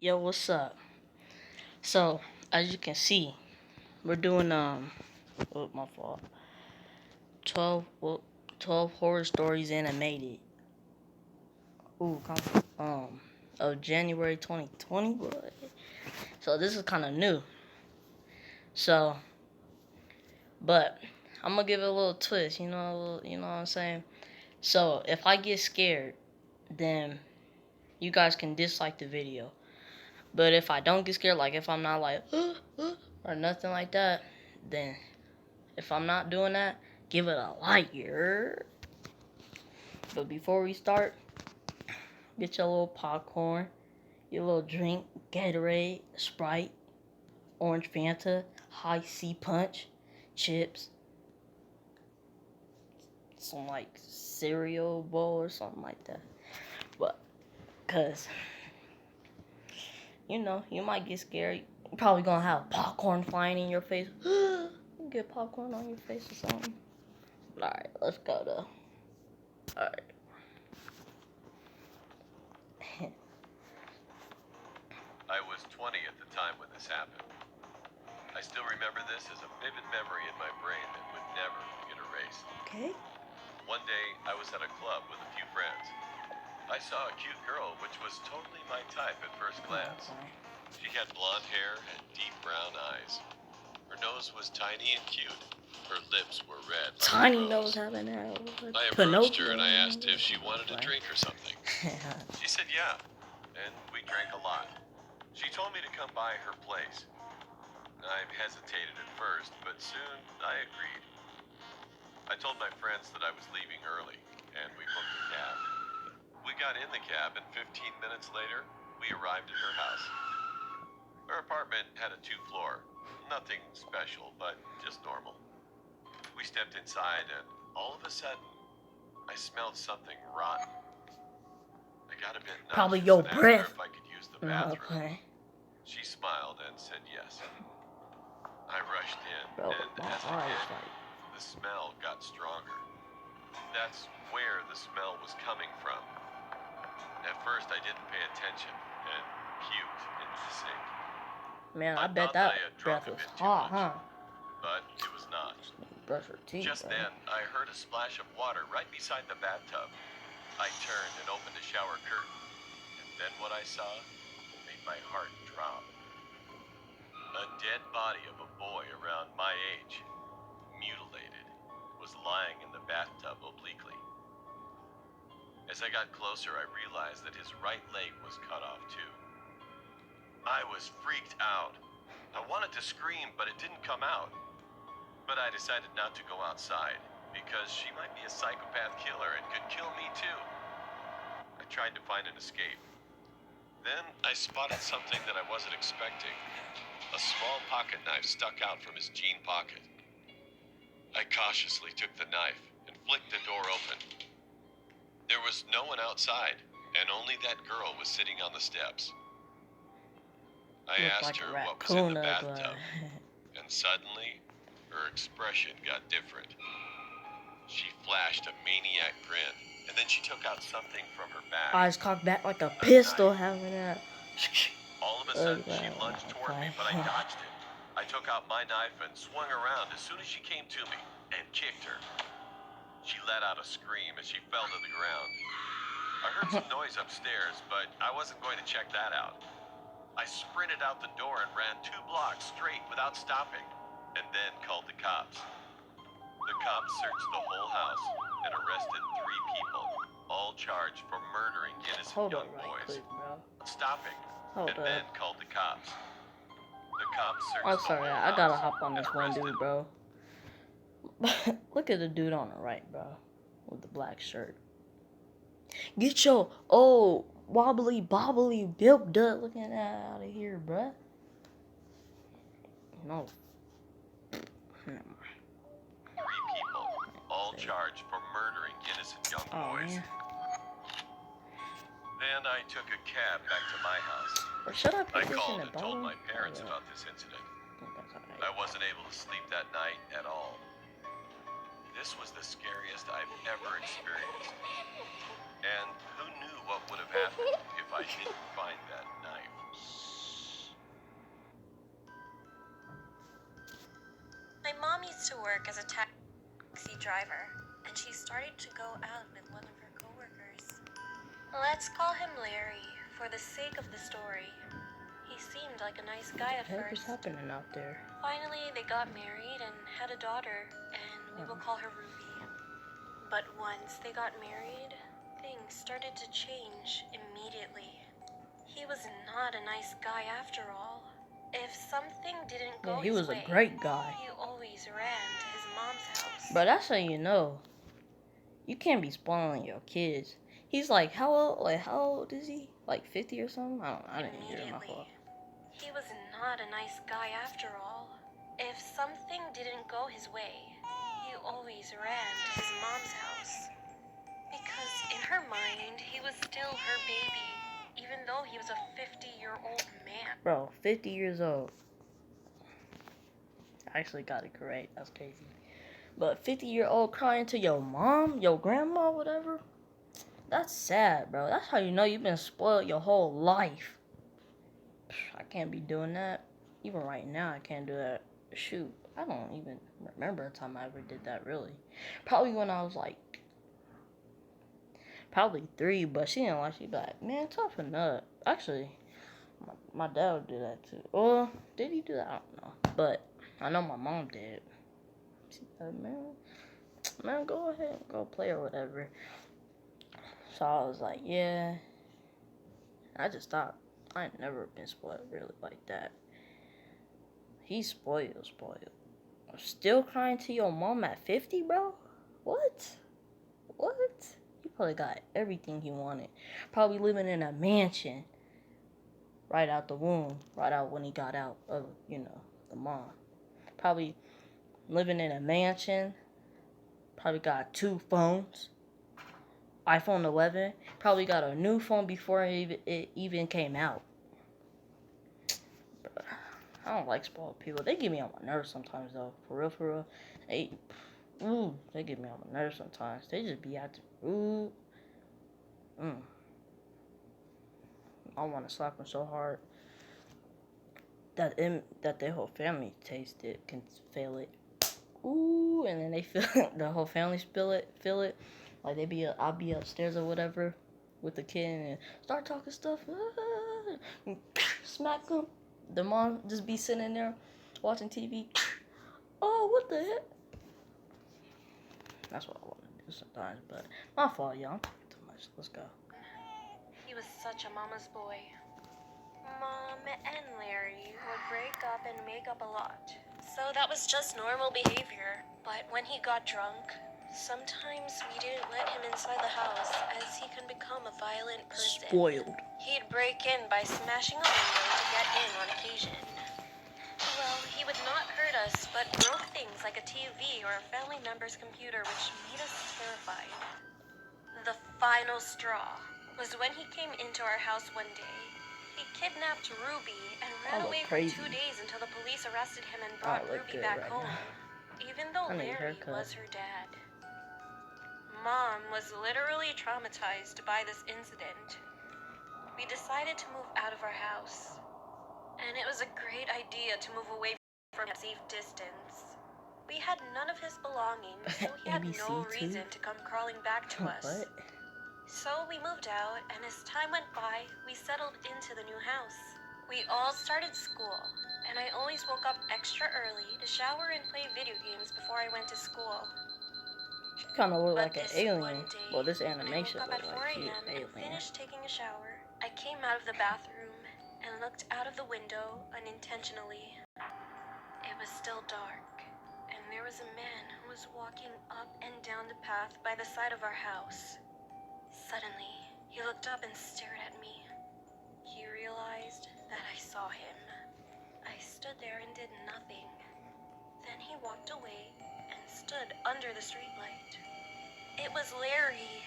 Yo, what's up? So, as you can see, we're doing oh, my fault. 12 well, 12 horror stories animated. Ooh, of January 2020. What? So this is kind of new. So, but I'm gonna give it a little twist. You know what I'm saying. So if I get scared, then you guys can dislike the video. But if I don't get scared, like if I'm not like or nothing like that, then if I'm not doing that, give it a like. But before we start, get your little popcorn, your little drink, Gatorade, Sprite, orange Fanta, high C punch, chips, some like cereal bowl or something like that. But, cause you might get scared. You're probably gonna have popcorn flying in your face. Get popcorn on your face or something. Alright, let's go though. Alright. I was 20 at the time when this happened. I still remember this as a vivid memory in my brain that would never get erased. Okay. One day, I was at a club with a few friends. I saw a cute girl, which was totally my type at first glance. She had blonde hair and deep brown eyes. Her nose was tiny and cute. Her lips were red. Like Tiny a nose rose. having that. I approached her and I asked if she wanted a drink or something. Yeah. She said yeah, and we drank a lot. She told me to come by her place. I hesitated at first, but soon I agreed. I told my friends that I was leaving early, and we booked a cab. We got in the cab, and 15 minutes later, we arrived at her house. Her apartment had a 2-floor. Nothing special, but just normal. We stepped inside, and all of a sudden, I smelled something rotten. I got a bit nauseous. Probably your and asked her breath. if I could use the bathroom. Okay. She smiled and said yes. I rushed in, Bro, and my as I eyes did, like. the smell got stronger. That's where the smell was coming from. At first, I didn't pay attention and puked into the sink. Man, I I bet thought that that I had drunk breath a was bit too hot, much. huh? But it was not. Brush your teeth, Just bro. then, I heard a splash of water right beside the bathtub. I turned and opened the shower curtain, and then what I saw made my heart drop. A dead body of a boy around my age, mutilated, was lying in the bathtub obliquely. As I got closer, I realized that his right leg was cut off too. I was freaked out. I wanted to scream, but it didn't come out. But I decided not to go outside, because she might be a psychopath killer and could kill me too. I tried to find an escape. Then I spotted something that I wasn't expecting. A small pocket knife stuck out from his jean pocket. I cautiously took the knife and flicked the door open. There was no one outside, and only that girl was sitting on the steps. I Looked asked like a her what was in raccoon the ugly. bathtub, and suddenly, her expression got different. She flashed a maniac grin, and then she took out something from her bag. Eyes cocked back like a pistol having that. All of a sudden, she lunged toward me, but I dodged it. I took out my knife and swung around as soon as she came to me, and kicked her. She let out a scream as she fell to the ground. I heard some noise upstairs, but I wasn't going to check that out. I sprinted out the door and ran 2 blocks straight without stopping, and then called the cops. The cops searched the whole house and arrested 3 people, all charged for murdering innocent Hold young up right boys. quick, bro. Stopping, Hold and up. then called the cops. The cops searched I'm the sorry, whole I gotta house hop on and this one arrested dude, bro. Look at the dude on the right, bro, with the black shirt. Get your old wobbly bobbly bilp duck looking out of here, bruh. No. 3 people, all charged for murdering innocent young boys. Man. Then I took a cab back to my house. Or should I put I this in called the and told bottom? my parents Oh, yeah. about this incident. I think that's alright. I wasn't able to sleep that night at all. This was the scariest I've ever experienced. And who knew what would have happened if I didn't find that knife? used to work as a taxi driver, and she started to go out with one of her coworkers. Let's call him Larry, for the sake of the story. He seemed like a nice guy at What the heck is first. happening out there? Finally, they got married and had a daughter, and we will call her Ruby. But once they got married, things started to change immediately. He was not a nice guy after all. If something didn't go Yeah, he his was a way, great guy. he always ran to his mom's house. Bro, that's how you know. You can't be spoiling your kids. He's like, how old? Like, how old is he? Like 50 or something? I didn't hear my fault. He was not a nice guy after all. If something didn't go his way, he always ran to his mom's house. Because in her mind, he was still her baby, even though he was a 50-year-old man. Bro, 50 years old. I actually got it correct. That's crazy. But 50-year-old crying to your mom, your grandma, whatever. That's sad, bro. That's how you know you've been spoiled your whole life. I can't be doing that. Even right now, I can't do that. Shoot, I don't even remember a time I ever did that, really. Probably when I was like, probably 3, but she didn't like. She'd be like, man, toughen up. Actually, my dad would do that too. Or did he do that? I don't know. But I know my mom did. She said, man, go ahead and go play or whatever. So I was like, yeah. I just thought I ain't never been spoiled really like that. He's spoiled. Still crying to your mom at 50, bro? What? He probably got everything he wanted. Probably living in a mansion. Right out the womb. Right out when he got out of, the mom. Probably living in a mansion. Probably got 2 phones. iPhone 11. Probably got a new phone before it even came out. I don't like spoiled people. They get me on my nerves sometimes, though. For real. They get me on my nerves sometimes. They just be acting rude. I want to slap them so hard that their whole family can feel it. Ooh, and then they feel the whole family feel it. Like I'll be upstairs or whatever with the kid and start talking stuff. Smack them. The mom just be sitting there watching TV. Oh, what the heck? That's what I want to do sometimes, but my fault, y'all. I'm talking too much. Let's go. He was such a mama's boy. Mom and Larry would break up and make up a lot. So that was just normal behavior. But when he got drunk, sometimes we didn't let him inside the house as he can become a violent person. Spoiled. He'd break in by smashing a window to get in on occasion. Well, he would not hurt us, but broke things like a TV or a family member's computer, which made us terrified. The final straw was when he came into our house one day. He kidnapped Ruby and ran away for 2 days until the police arrested him and brought Ruby back home, even though Larry was her dad. Mom was literally traumatized by this incident. We decided to move out of our house, and it was a great idea to move away from a safe distance. We had none of his belongings, so he had no reason to come crawling back to us. What? So we moved out, and as time went by, we settled into the new house. We all started school, and I always woke up extra early to shower and play video games before I went to school. She kind of looked like an One alien. day, Well, this when I animation woke up looked at 4 like she a.m. an and alien. finished taking a shower, I came out of the bathroom and looked out of the window unintentionally. It was still dark, and there was a man who was walking up and down the path by the side of our house. Suddenly, he looked up and stared at me. He realized that I saw him. I stood there and did nothing. Then he walked away and stood under the streetlight. It was Larry.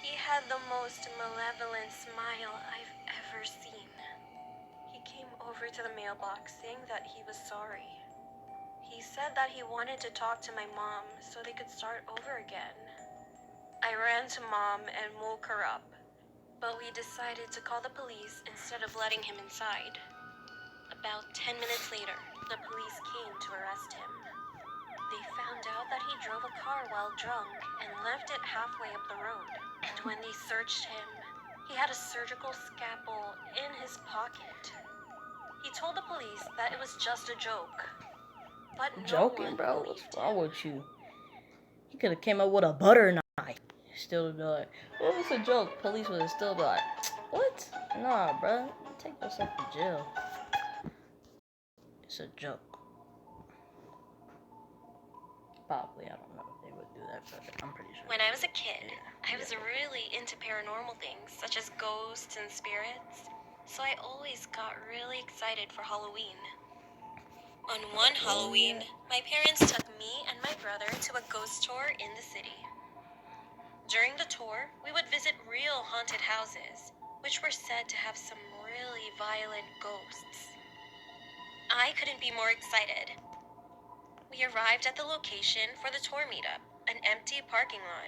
He had the most malevolent smile I've ever seen. He came over to the mailbox saying that he was sorry. He said that he wanted to talk to my mom so they could start over again. I ran to Mom and woke her up, but we decided to call the police instead of letting him inside. About 10 minutes later, the police came to arrest him. They found out that he drove a car while drunk and left it halfway up the road. And when they searched him, he had a surgical scalpel in his pocket. He told the police that it was just a joke. But no Joking, one bro. What's believed wrong him. with you? He could have came up with a butter knife. Still be like, well, it's a joke. Police would have still be like, what? Nah, bro. Take yourself to jail. It's a joke. Probably, I don't know if they would do that, but I'm pretty sure. When I was a kid, I was really into paranormal things, such as ghosts and spirits, so I always got really excited for Halloween. On one Halloween, my parents took me and my brother to a ghost tour in the city. During the tour, we would visit real haunted houses, which were said to have some really violent ghosts. I couldn't be more excited. We arrived at the location for the tour meetup, an empty parking lot,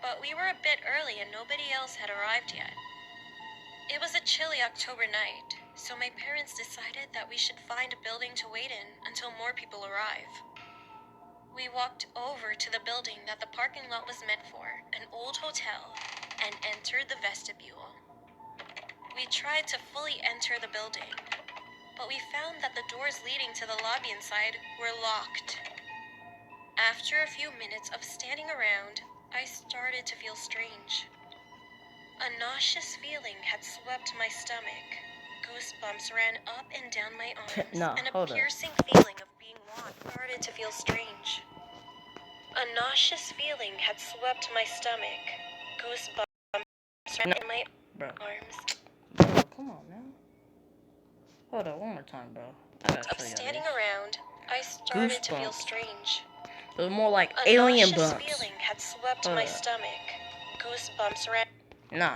but we were a bit early and nobody else had arrived yet. It was a chilly October night, so my parents decided that we should find a building to wait in until more people arrive. We walked over to the building that the parking lot was meant for, an old hotel, and entered the vestibule. We tried to fully enter the building, but we found that the doors leading to the lobby inside were locked. After a few minutes of standing around, I started to feel strange. A nauseous feeling had swept my stomach. Goosebumps ran up and down my arms, Nah, and a hold up. piercing feeling of being watched started to feel strange. A nauseous feeling had swept my stomach. Goosebumps ran in my Bro. arms. Bro, come on, man. Hold up, one more time, bro. I gotta Of show you standing this. around, I started to feel Goosebumps. strange. It was more like A alien nauseous bumps. feeling had swept Hold my up. stomach. Goosebumps ran. Nah.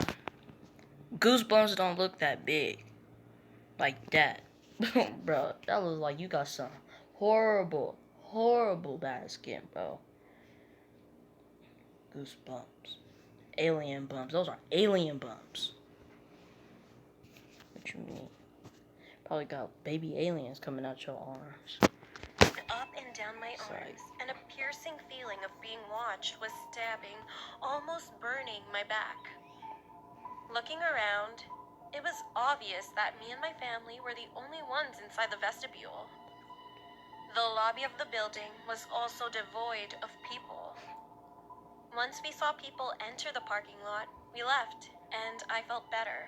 Goosebumps don't look that big. Like that. Bro, that was like you got some horrible, horrible bad skin, bro. Goosebumps. Alien bumps. Those are alien bumps. What you mean? Probably got baby aliens coming out your arms. Up and down my arms, and a piercing feeling of being watched was stabbing, almost burning my back. Looking around, it was obvious that me and my family were the only ones inside the vestibule. The lobby of the building was also devoid of people. Once we saw people enter the parking lot, we left, and I felt better.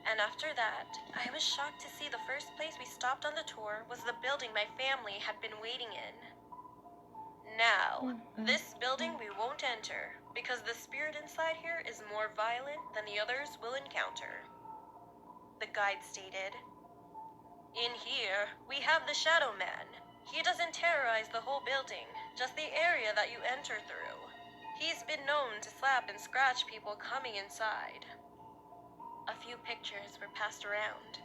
And after that, I was shocked to see the first place we stopped on the tour was the building my family had been waiting in. Now, this building we won't enter, because the spirit inside here is more violent than the others will encounter. The guide stated. In here, we have the Shadow Man. He doesn't terrorize the whole building, just the area that you enter through. He's been known to slap and scratch people coming inside. A few pictures were passed around.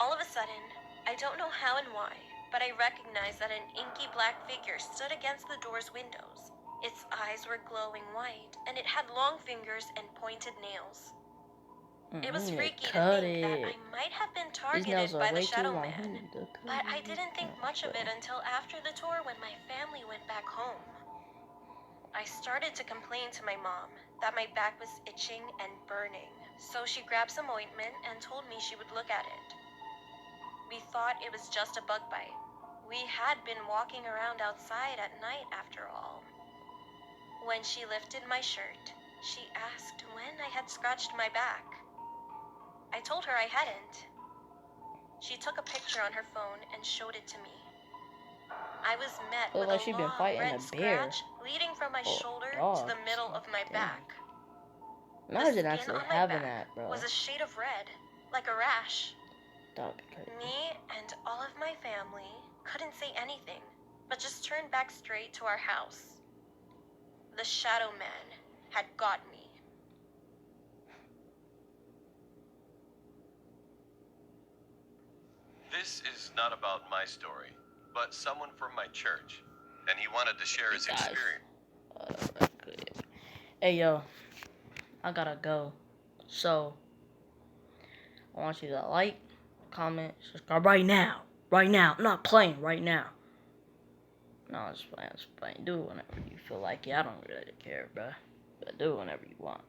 All of a sudden, I don't know how and why, but I recognized that an inky black figure stood against the door's windows. Its eyes were glowing white, and it had long fingers and pointed nails. It was freaky to think that I might have been targeted by the Shadow Man, but I didn't think much of it until after the tour when my family went back home. I started to complain to my mom that my back was itching and burning, so she grabbed some ointment and told me she would look at it. We thought it was just a bug bite. We had been walking around outside at night after all. When she lifted my shirt, she asked when I had scratched my back. I told her I hadn't. She took a picture on her phone and showed it to me. I was met with a long red scratch leading from my shoulder to the middle of my back. Imagine actually having that, bro. Was a shade of red, like a rash. That'd be crazy. Me and all of my family couldn't say anything, but just turned back straight to our house. The Shadow Man had got me. This is not about my story, but someone from my church, and he wanted to share his experience. Hey, yo, I gotta go. So, I want you to like, comment, subscribe right now. Right now. I'm not playing right now. No, I'm just playing. I'm just playing. Do it whenever you feel like it. I don't really care, bruh. But do it whenever you want.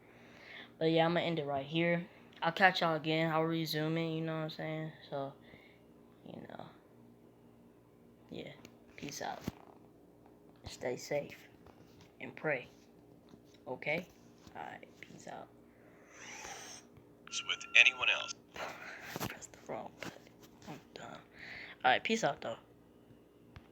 But yeah, I'm gonna end it right here. I'll catch y'all again. I'll resume it. You know what I'm saying? So, you know, yeah. Peace out. Stay safe and pray. Okay? Alright, peace out. With anyone else. Press the wrong button. I'm done. Alright, peace out though.